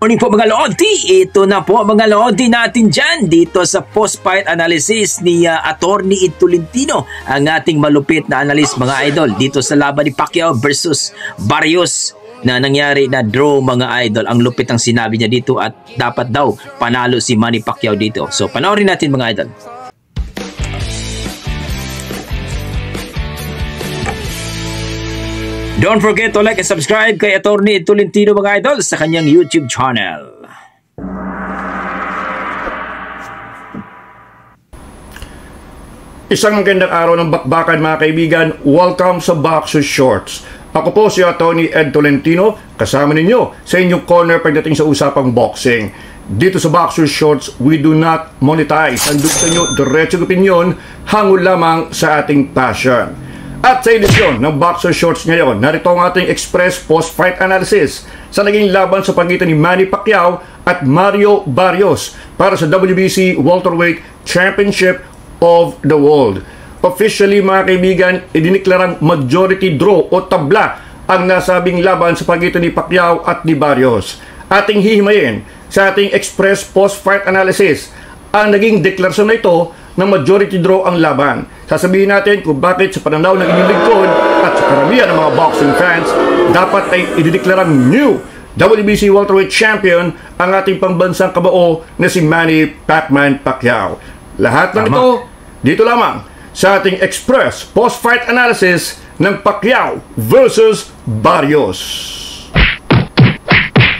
Morning po mga Lodi, ito na po mga Lodi natin dyan dito sa post-fight analysis ni Attorney Ed Tolentino, ang ating malupit na analyst mga idol dito sa laban ni Pacquiao versus Barrios na nangyari na draw mga idol. Ang lupit ang sinabi niya dito at dapat daw panalo si Manny Pacquiao dito. So panoorin natin mga idol. Don't forget to like and subscribe kay Attorney Ed Tolentino mga idol sa kanyang YouTube channel. Isang magandang araw ng bakbakan mga kaibigan. Welcome sa Boxer Shorts. Ako po si Attorney Ed Tolentino, kasama ninyo sa inyong corner pagdating sa usapang boxing. Dito sa Boxer Shorts, we do not monetize. Ang gusto nyo, diretsong opinion, hangul lamang sa ating passion. At sa edisyon ng Boxer Shorts ngayon, narito ang ating express post-fight analysis sa naging laban sa pagitan ni Manny Pacquiao at Mario Barrios para sa WBC Welterweight Championship of the World. Officially mga kaibigan, idiniklarang majority draw o tabla ang nasabing laban sa pagitan ni Pacquiao at ni Barrios. Ating hihimayin sa ating express post-fight analysis ang naging deklarasyon na ito na majority draw ang laban. Sasabihin natin kung bakit sa pananaw ng inyong lingkod at sa karamihan ng mga boxing fans, dapat ay idideklarang new WBC Welterweight Champion ang ating pambansang kabao na si Manny Pacman Pacquiao. Lahat ng ito, dito lamang sa ating express post-fight analysis ng Pacquiao versus Barrios.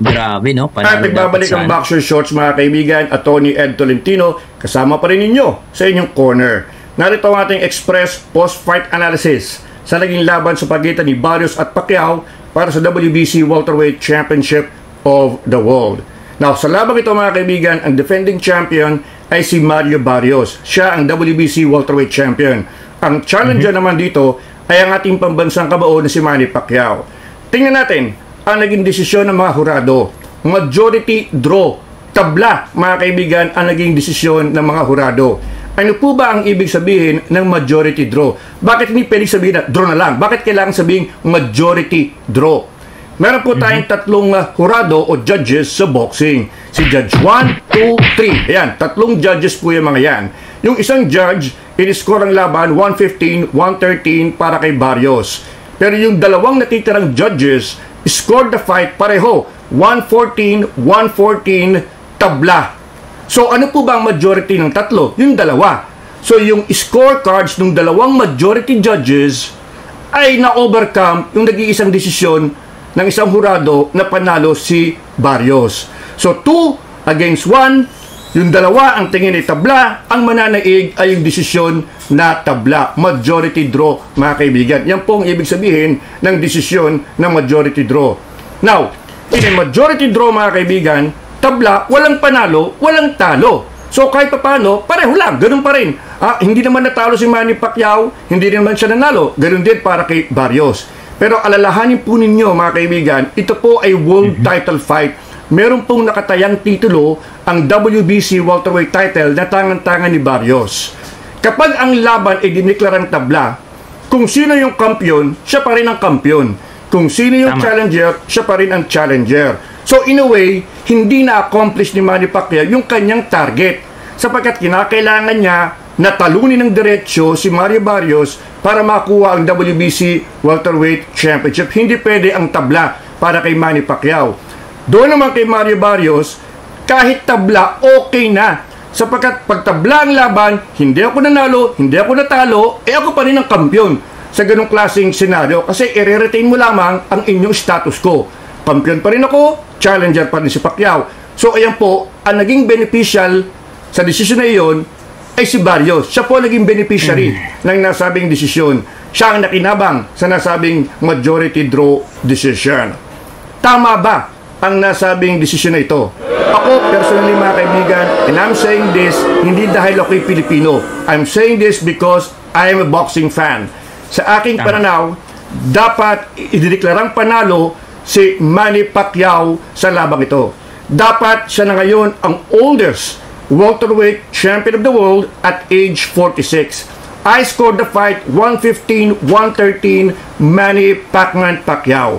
Grabe no? At nagbabalik ang Boxer Shorts mga kaibigan, Attorney Ed Tolentino, kasama pa rin ninyo sa inyong corner. Narito ang ating express post-fight analysis sa naging laban sa pagitan ni Barrios at Pacquiao para sa WBC Welterweight Championship of the World. Now, sa labang ito mga kaibigan, ang defending champion ay si Mario Barrios. Siya ang WBC Welterweight Champion. Ang challenger naman dito ay ang ating pambansang kabao na si Manny Pacquiao. Tingnan natin ang naging desisyon ng mga hurado. Majority draw. Tabla, mga kaibigan, ang naging desisyon ng mga hurado. Ano po ba ang ibig sabihin ng majority draw? Bakit hindi pwedeng sabihin na draw na lang? Bakit kailangan sabihin majority draw? Meron po tayong tatlong hurado o judges sa boxing. Si Judge 1, 2, 3. Ayan, tatlong judges po yung mga yan. Yung isang judge, in-score ang laban 115, 113 para kay Barrios. Pero yung dalawang natitirang judges, scored the fight pareho, 114, 114, tabla. So ano po ba ang majority ng tatlo? Yung dalawa. So yung scorecards ng dalawang majority judges ay na-overcome yung nag-iisang desisyon ng isang hurado na panalo si Barrios. So 2 against 1, yung dalawa ang tingin ay tabla, ang mananaig ay yung desisyon na tabla. Majority draw mga kaibigan. Yan po ang ibig sabihin ng desisyon ng majority draw. Now, in a majority draw mga kaibigan, tabla, walang panalo, walang talo. So kahit paano, pareho lang, ganun pa rin. Hindi naman natalo si Manny Pacquiao, hindi naman siya nanalo. Ganun din para kay Barrios. Pero alalahanin po ninyo mga kaibigan, ito po ay world title fight. Meron pong nakatayang titulo ang WBC welterweight title na tangan-tangan ni Barrios. Kapag ang laban ay diniklarang tabla, kung sino yung kampiyon, siya pa rin ang kampiyon. Kung sino yung challenger, siya pa rin ang challenger. So in a way, hindi na-accomplish ni Manny Pacquiao yung kanyang target sapagkat kinakailangan niya na talunin ng diretsyo si Mario Barrios para makuha ang WBC Welterweight Championship. Hindi pwede ang tabla para kay Manny Pacquiao. Doon naman kay Mario Barrios, kahit tabla, okay na. Sapagkat pag tabla ang laban, hindi ako nanalo, hindi ako natalo, ako pa rin ang kampiyon sa ganong klaseng senaryo kasi i-retain mo lamang ang inyong status quo. Kampiyon pa rin ako, challenger pa rin si Pacquiao. So ayan po, ang naging beneficial sa desisyon na iyon ay si Barrios. Siya po naging beneficiary ng nasabing desisyon. Siya ang nakinabang sa nasabing majority draw decision. Tama ba ang nasabing desisyon na ito? Ako, personally mga kaibigan, and I'm saying this, hindi dahil ako'y Pilipino. I'm saying this because I am a boxing fan. Sa aking pananaw, dapat idideklarang panalo si Manny Pacquiao sa labang ito. Dapat siya na ngayon ang oldest welterweight champion of the world at age 46. I scored the fight 115-113 Manny Pacman Pacquiao.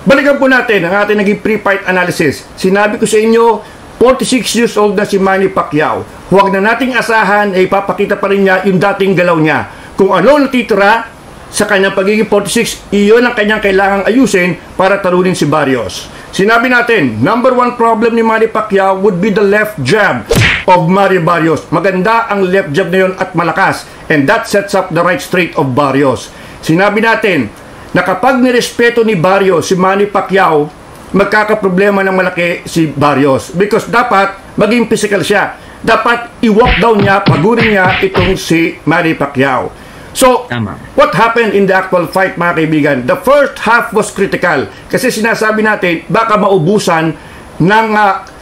Balikan po natin ang ating naging pre-fight analysis. Sinabi ko sa inyo, 46 years old na si Manny Pacquiao. Huwag na nating asahan ay ipapakita pa rin niya yung dating galaw niya. Kung ano natitira sa kanyang pagiging 46, iyon ang kanyang kailangang ayusin para talunin si Barrios. Sinabi natin, number one problem ni Manny Pacquiao would be the left jab of Mario Barrios. Maganda ang left jab na yun at malakas. And that sets up the right straight of Barrios. Sinabi natin na kapag nirespeto ni Barrios si Manny Pacquiao, magkakaproblema ng malaki si Barrios. Because dapat maging physical siya. Dapat i-walk down niya, pagurin niya itong si Manny Pacquiao. So, what happened in the actual fight, mga kaibigan? The first half was critical. Kasi sinasabi natin, baka maubusan ng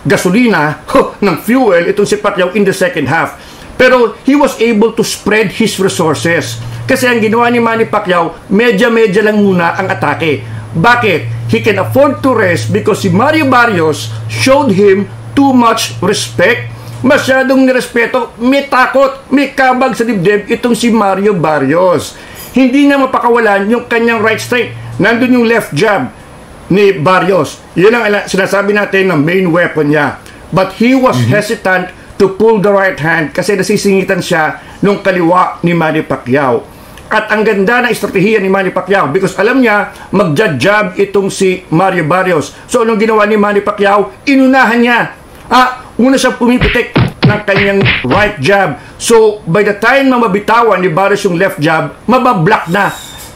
gasolina, ng fuel, itong si Pacquiao in the second half. Pero he was able to spread his resources. Kasi ang ginawa ni Manny Pacquiao, medya-medya lang muna ang atake. Bakit? He can afford to rest because si Mario Barrios showed him too much respect. Masyadong nirespeto, may takot, may kabag sa dibdib itong si Mario Barrios. Hindi niya mapakawalan yung kanyang right straight. Nandun yung left jab ni Barrios. Yun ang sinasabi natin na main weapon niya. But he was hesitant to pull the right hand kasi nasisingitan siya nung kaliwa ni Manny Pacquiao. At ang ganda na estratehiya ni Manny Pacquiao because alam niya mag-jab itong si Mario Barrios. So anong ginawa ni Manny Pacquiao? Inunahan niya. Una siyang pumipitik ng kanyang right jab. So by the time na mabitawan ni Barrios yung left jab, mabablock na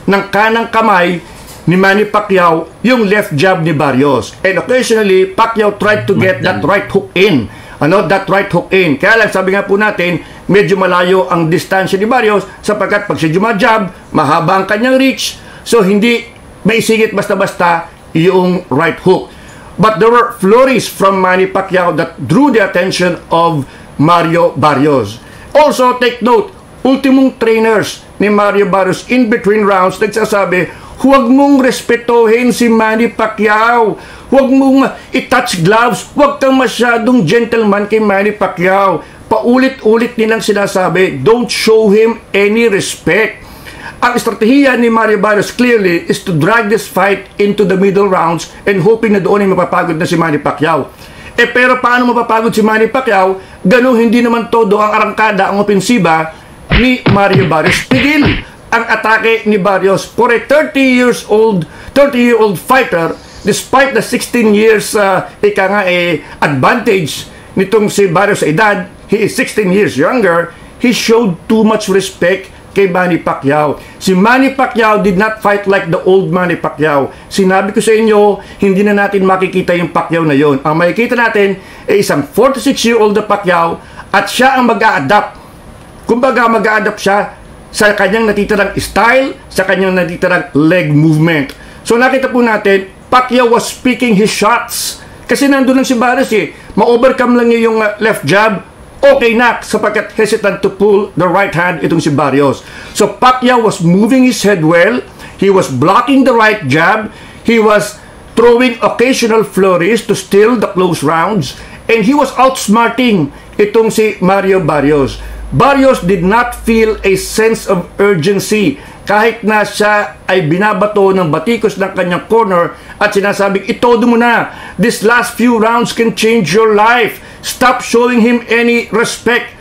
ng kanang kamay ni Manny Pacquiao yung left jab ni Barrios. And occasionally, Pacquiao tried to get that right hook in. That right hook in. Kaya lang, sabi nga po natin, medyo malayo ang distansya ni Barrios sapagkat pag siya jumajab, mahaba ang kanyang reach. So, hindi maisigit basta-basta yung right hook. But there were flurries from Manny Pacquiao that drew the attention of Mario Barrios. Also, take note, ultimong trainers ni Mario Barrios in between rounds nagsasabi, huwag mong respetuhin si Manny Pacquiao. Huwag mong i-touch gloves. Huwag kang masyadong gentleman kay Manny Pacquiao. Paulit-ulit nilang sinasabi, don't show him any respect. Ang estratehiya ni Mario Barrios clearly is to drag this fight into the middle rounds and hoping na doon ay mapapagod na si Manny Pacquiao. Pero paano mapapagod si Manny Pacquiao? Ganun hindi naman todo ang arangkada, ang opensiba ni Mario Barrios. Pigil ang atake ni Barrios for a 30-year-old fighter. Despite the 16 years advantage nitong si Barrios sa edad, he is 16 years younger, he showed too much respect kay Manny Pacquiao. Si Manny Pacquiao did not fight like the old Manny Pacquiao. Sinabi ko sa inyo, hindi na natin makikita yung Pacquiao na yon. Ang makikita natin ay isang 46-year-old na Pacquiao at siya ang mag-a-adapt. Kumbaga mag-a-adapt siya sa kanyang natitirang style, sa kanyang natitirang leg movement. So nakita po natin, Pacquiao was picking his shots. Kasi nandun lang si Barrios ma-overcome lang niya yung left jab, okay na sapagkat hesitant to pull the right hand itong si Barrios. So Pacquiao was moving his head well, he was blocking the right jab, he was throwing occasional flurries to steal the close rounds, and he was outsmarting itong si Mario Barrios. Barrios did not feel a sense of urgency kahit na siya ay binabato ng batikos ng kanyang corner at sinasabing, itodo mo na, this last few rounds can change your life, stop showing him any respect.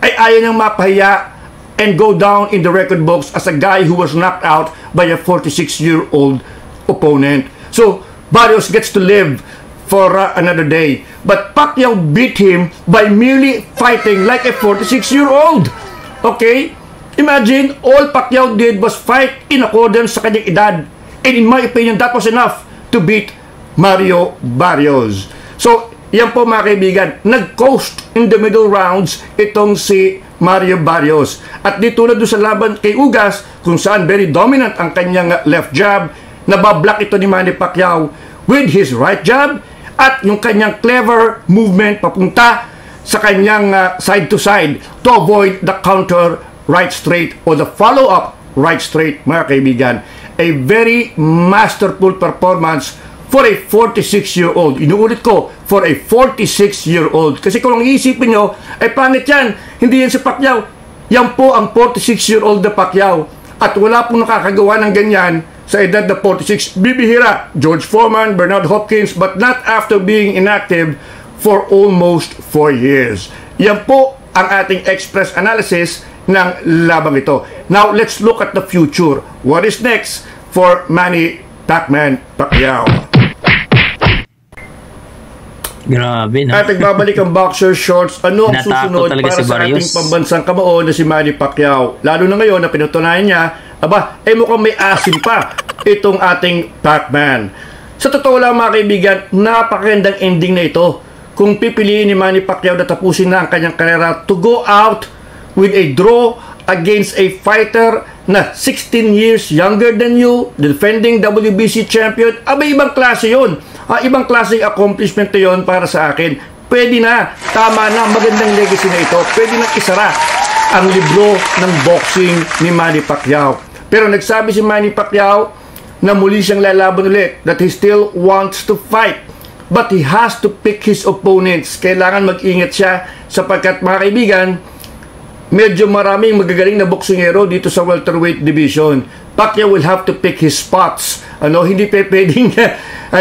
Ay ayaw niyang mapahiya and go down in the record books as a guy who was knocked out by a 46-year-old opponent. So Barrios gets to live for another day. But Pacquiao beat him by merely fighting like a 46-year-old. Okay? Imagine, all Pacquiao did was fight in accordance sa kanyang edad. And in my opinion, that was enough to beat Mario Barrios. So, yan po mga kaibigan, nag-coast in the middle rounds itong si Mario Barrios. At di tulad doon sa laban kay Ugas, kung saan very dominant ang kanyang left jab, nabablock ito ni Manny Pacquiao with his right jab, at yung kanyang clever movement papunta sa kanyang side to side to avoid the counter right straight or the follow-up right straight, mga kaibigan. A very masterful performance for a 46-year-old. Inuulit ko, for a 46-year-old. Kasi kung iisipin nyo, ay pangit yan. Hindi yan si Pacquiao. Yan po ang 46-year-old na Pacquiao. At wala pong nakakagawa ng ganyan sa edad na 46. Bibihira, George Foreman, Bernard Hopkins, but not after being inactive for almost 4 years. Yan po ang ating express analysis ng labang ito. Now, let's look at the future. What is next for Manny Pacman Pacquiao? Grabe, no? At nagbabalik ang boxer shorts. Ano ang susunod para si sa Barrios ating pambansang kamao na si Manny Pacquiao? Lalo na ngayon na pinatunayan niya, mukhang may asim pa itong ating Pacman. Sa totoo lang mga kaibigan, napakagandang ending na ito. Kung pipiliin ni Manny Pacquiao na tapusin na ang kanyang karera to go out with a draw against a fighter na 16 years younger than you, defending WBC champion, ibang klase yun. Ibang klaseng accomplishment na yun para sa akin. Pwede na, tama na, magandang legacy na ito. Pwede na isara ang libro ng boxing ni Manny Pacquiao. Pero nagsabi si Manny Pacquiao na muli siyang lalaban ulit, that he still wants to fight. But he has to pick his opponents. Kailangan mag-ingat siya sapagkat mga kaibigan, medyo maraming magagaling na boksingero dito sa welterweight division. Pacquiao will have to pick his spots. Hindi pwedeng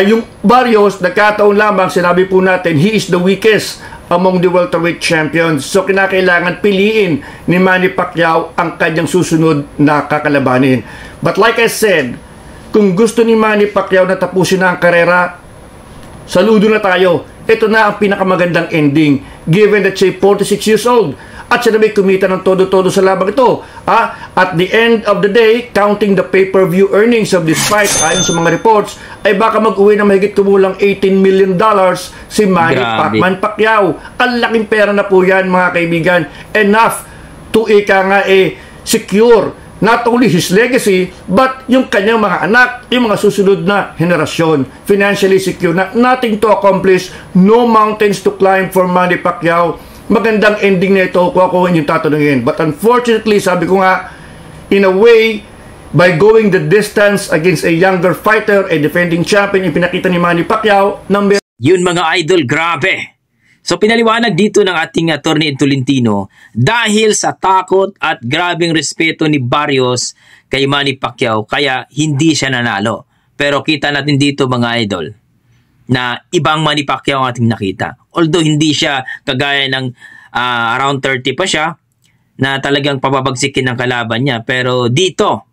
yung Barrios, nagkataon lamang, sinabi po natin, he is the weakest among the welterweight champions. So kinakailangan piliin ni Manny Pacquiao ang kanyang susunod na kakalabanin. But like I said, kung gusto ni Manny Pacquiao na tapusin na ang karera, saludo na tayo. Ito na ang pinakamagandang ending given that siya 46 years old. At siya na may kumita ng todo-todo sa labang ito. At the end of the day, counting the pay-per-view earnings of this fight, ayon sa mga reports, ay baka mag-uwi na mahigit kumulang $18 million si Manny Pacman Pacquiao. Ang laking pera na po yan mga kaibigan. Enough to secure not only his legacy, but yung kanyang mga anak, yung mga susunod na henerasyon. Financially secure na, nothing to accomplish, no mountains to climb for Manny Pacquiao. Magandang ending na ito kung ako yung tatanungin. But unfortunately, sabi ko nga, in a way, by going the distance against a younger fighter, a defending champion, ipinakita ni Manny Pacquiao ng yun mga idol, grabe. So pinaliwanag dito ng ating attorney Tolentino dahil sa takot at grabing respeto ni Barrios kay Manny Pacquiao kaya hindi siya nanalo. Pero kita natin dito mga idol na ibang Manny Pacquiao ang ating nakita. Although hindi siya kagaya ng around 30 pa siya na talagang papabagsikin ng kalaban niya. Pero dito,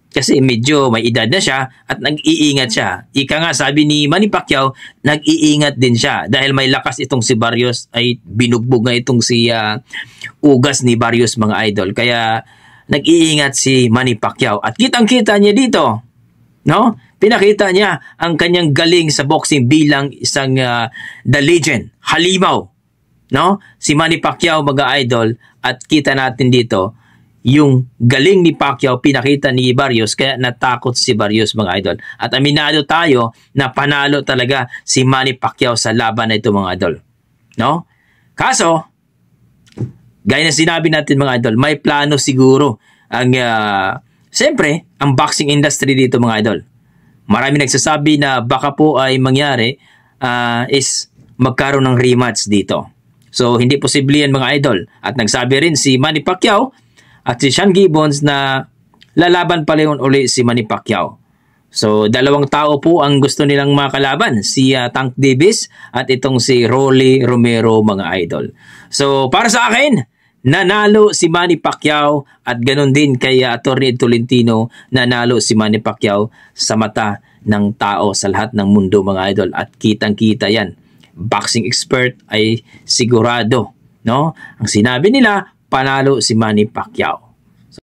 kasi medyo may edad na siya at nag-iingat siya. Ika nga sabi ni Manny Pacquiao, nag-iingat din siya dahil may lakas itong si Barrios ay binugbog nga itong si ugas ni Barrios mga idol. Kaya nag-iingat si Manny Pacquiao at kitang-kita niya dito, no? Pinakita niya ang kanyang galing sa boxing bilang isang the legend, halimaw, no? Si Manny Pacquiao mga idol at kita natin dito yung galing ni Pacquiao pinakita ni Barrios kaya natakot si Barrios mga idol. At aminado tayo na panalo talaga si Manny Pacquiao sa laban na ito mga idol, no? Kaso gaya na sinabi natin mga idol, may plano siguro ang siyempre ang boxing industry dito mga idol. Marami nagsasabi na baka po ay mangyari is magkaroon ng rematch dito. So, hindi posible yan mga idol. At nagsabi rin si Manny Pacquiao at si Sean Gibbons na lalaban pala yun uli si Manny Pacquiao. So, dalawang tao po ang gusto nilang makalaban. Si Tank Davis at itong si Rolly Romero mga idol. So, para sa akin, nanalo si Manny Pacquiao at ganoon din kay Atty. Tolentino, nanalo si Manny Pacquiao sa mata ng tao sa lahat ng mundo mga idol at kitang-kita yan. Boxing expert ay sigurado, no? Ang sinabi nila, panalo si Manny Pacquiao.